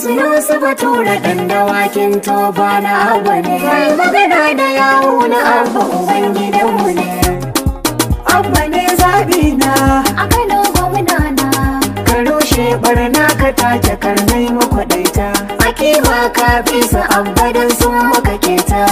Yusuf tura ɗan dawakin toba na abba ne. Mai magana da yawo na abba uban gidanmu ne. Abba ne zaɓi na A Kano gwamna na. ka rushe barna ka take karnai makwaɗaita. A kima ka fi su abba don sun maka keta.